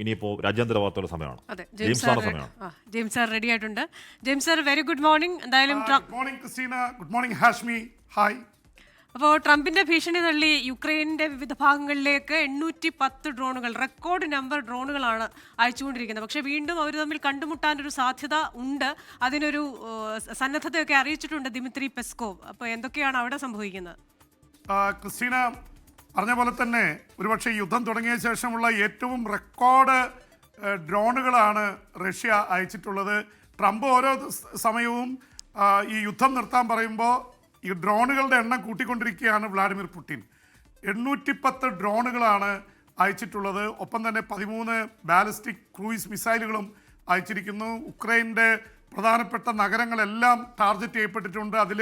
ഇനിയിപ്പോൾ രാജ്യാന്തര വാർത്തയുടെ സമയമാണ്. ജെയിംസ് സാർ റെഡി ആയിട്ടുണ്ട്. James sir, very good morning. എന്തായാലും good morning Christina, good morning Hashmi, hi. അപ്പോൾ ട്രംപിന്റെ ഭീഷണി തള്ളി യുക്രൈനിന്റെ വിവിധ ഭാഗങ്ങളിലേക്ക് 810 ഡ്രോണുകൾ, റെക്കോർഡ് നമ്പർ ഡ്രോണുകളാണ് അയച്ചുകൊണ്ടിരിക്കുന്നത്. പക്ഷേ വീണ്ടും അവർ തമ്മിൽ കണ്ടുമുട്ടാനൊരു സാധ്യത ഉണ്ട്. അതിനൊരു സന്നദ്ധതയൊക്കെ അറിയിച്ചിട്ടുണ്ട് ദിമിത്രി പെസ്കോവ്. അപ്പോൾ എന്തൊക്കെയാണ് അവിടെ സംഭവിക്കുന്നത്? ക്രിസ്റ്റീന പറഞ്ഞ പോലെ തന്നെ ഒരുപക്ഷെ യുദ്ധം തുടങ്ങിയ ശേഷമുള്ള ഏറ്റവും റെക്കോർഡ് ഡ്രോണുകളാണ് റഷ്യ അയച്ചിട്ടുള്ളത്. ട്രംപ് ഓരോ സമയവും ഈ യുദ്ധം നിർത്താൻ പറയുമ്പോൾ ഈ ഡ്രോണുകളുടെ എണ്ണം കൂട്ടിക്കൊണ്ടിരിക്കുകയാണ് വ്ളാഡിമിർ പുടിൻ. 810 ഡ്രോണുകളാണ് അയച്ചിട്ടുള്ളത്. ഒപ്പം തന്നെ 13 ബാലിസ്റ്റിക് ക്രൂയിസ് മിസൈലുകളും അയച്ചിരിക്കുന്നു. ഉക്രൈൻ്റെ പ്രധാനപ്പെട്ട നഗരങ്ങളെല്ലാം ടാർഗറ്റ് ചെയ്യപ്പെട്ടിട്ടുണ്ട്. അതിൽ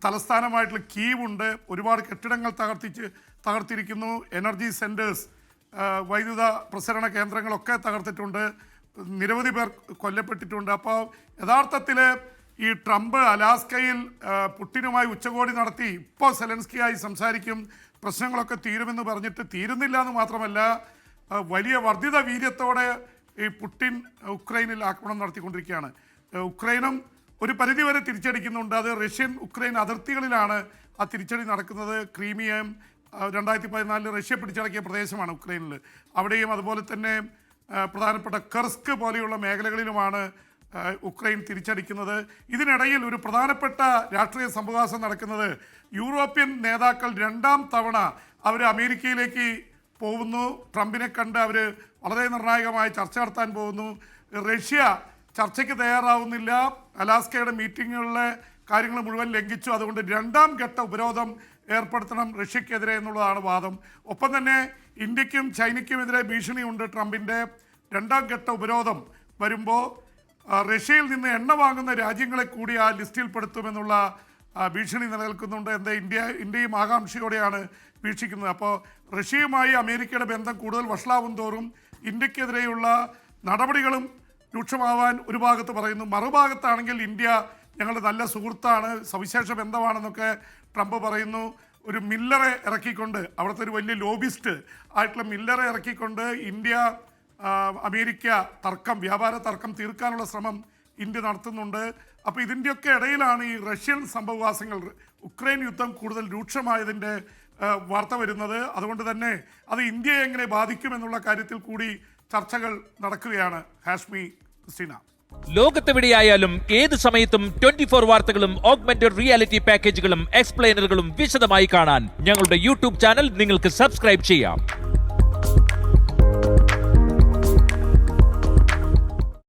തലസ്ഥാനമായിട്ടുള്ള കീവ് ഉണ്ട്. ഒരുപാട് കെട്ടിടങ്ങൾ തകർത്തിരിക്കുന്നു. എനർജി സെൻറ്റേഴ്സ്, വൈദ്യുത പ്രസരണ കേന്ദ്രങ്ങളൊക്കെ തകർത്തിട്ടുണ്ട്. നിരവധി പേർ കൊല്ലപ്പെട്ടിട്ടുണ്ട്. അപ്പോൾ യഥാർത്ഥത്തിൽ ഈ ട്രംപ് അലാസ്കയിൽ പുടിനുമായി ഉച്ചകോടി നടത്തി ഇപ്പോൾ സെലൻസ്കിയായി സംസാരിക്കും, പ്രശ്നങ്ങളൊക്കെ തീരുമെന്ന് പറഞ്ഞിട്ട് തീരുന്നില്ല എന്ന് മാത്രമല്ല വലിയ വർദ്ധിത വീര്യത്തോടെ ഈ പുടിൻ ഉക്രൈനിൽ ആക്രമണം നടത്തിക്കൊണ്ടിരിക്കുകയാണ്. ഉക്രൈനും ഒരു പരിധിവരെ തിരിച്ചടിക്കുന്നുണ്ട്. അത് റഷ്യൻ ഉക്രൈൻ അതിർത്തികളിലാണ് ആ തിരിച്ചടി നടക്കുന്നത്. ക്രീമിയയും 2014 റഷ്യ പിടിച്ചടക്കിയ പ്രദേശമാണ് ഉക്രൈനിൽ. അവിടെയും അതുപോലെ തന്നെ പ്രധാനപ്പെട്ട കർസ്ക് പോലെയുള്ള മേഖലകളിലുമാണ് ഉക്രൈൻ തിരിച്ചടിക്കുന്നത്. ഇതിനിടയിൽ ഒരു പ്രധാനപ്പെട്ട രാഷ്ട്രീയ സംഭവവികാസം നടക്കുന്നത്, യൂറോപ്യൻ നേതാക്കൾ 2ാം തവണ അവർ അമേരിക്കയിലേക്ക് പോകുന്നു. ട്രംപിനെ കണ്ട് അവർ വളരെ നിർണായകമായ ചർച്ച നടത്താൻ പോകുന്നു. റഷ്യ ചർച്ചയ്ക്ക് തയ്യാറാവുന്നില്ല. അലാസ്കയുടെ മീറ്റിങ്ങുകളിലെ കാര്യങ്ങൾ മുഴുവൻ ലംഘിച്ചു. അതുകൊണ്ട് 2ാം ഘട്ട ഉപരോധം ഏർപ്പെടുത്തണം റഷ്യക്കെതിരെ എന്നുള്ളതാണ് വാദം. ഒപ്പം തന്നെ ഇന്ത്യക്കും ചൈനയ്ക്കുമെതിരെ ഭീഷണിയുണ്ട് ട്രംപിൻ്റെ. 2ാം ഘട്ട ഉപരോധം വരുമ്പോൾ റഷ്യയിൽ നിന്ന് എണ്ണ വാങ്ങുന്ന രാജ്യങ്ങളെ കൂടി ആ ലിസ്റ്റിൽപ്പെടുത്തുമെന്നുള്ള ഭീഷണി നിലനിൽക്കുന്നുണ്ട്. ഇന്ത്യയും ആകാംക്ഷയോടെയാണ് വീക്ഷിക്കുന്നത്. അപ്പോൾ റഷ്യയുമായി അമേരിക്കയുടെ ബന്ധം കൂടുതൽ വഷളാവും തോറും ഇന്ത്യക്കെതിരെയുള്ള നടപടികളും രൂക്ഷമാവാൻ ഒരു ഭാഗത്ത് പറയുന്നു. മറുഭാഗത്താണെങ്കിൽ ഇന്ത്യ ഞങ്ങളുടെ നല്ല സുഹൃത്താണ്, സവിശേഷ ബന്ധമാണെന്നൊക്കെ ട്രംപ് പറയുന്നു. ഒരു മില്ലറെ ഇറക്കിക്കൊണ്ട്, അവിടുത്തെ ഒരു വലിയ ലോബിസ്റ്റ് ആയിട്ടുള്ള മില്ലറെ ഇറക്കിക്കൊണ്ട് ഇന്ത്യ അമേരിക്ക തർക്കം, വ്യാപാര തർക്കം തീർക്കാനുള്ള ശ്രമം ഇന്ത്യ നടത്തുന്നുണ്ട്. അപ്പോൾ ഇതിൻ്റെയൊക്കെ ഇടയിലാണ് ഈ റഷ്യൻ സംഭവവാസങ്ങൾ, ഉക്രൈൻ യുദ്ധം കൂടുതൽ രൂക്ഷമായതിൻ്റെ വാർത്ത വരുന്നത്. അതുകൊണ്ട് തന്നെ അത് ഇന്ത്യയെ എങ്ങനെ ബാധിക്കുമെന്നുള്ള കാര്യത്തിൽ കൂടി ചർച്ചകൾ നടക്കുകയാണ്. ഹാഷ്മി, ക്രിസ്റ്റീന. ലോകത്തെവിടെയായാലും ഏത് സമയത്തും 24 വാർത്തകളും ഓഗ്മെന്റഡ് റിയാലിറ്റി പാക്കേജുകളും എക്സ്പ്ലെയിനറുകളും വിശദമായി കാണാൻ ഞങ്ങളുടെ യൂട്യൂബ് ചാനൽ നിങ്ങൾക്ക് സബ്സ്ക്രൈബ് ചെയ്യാം.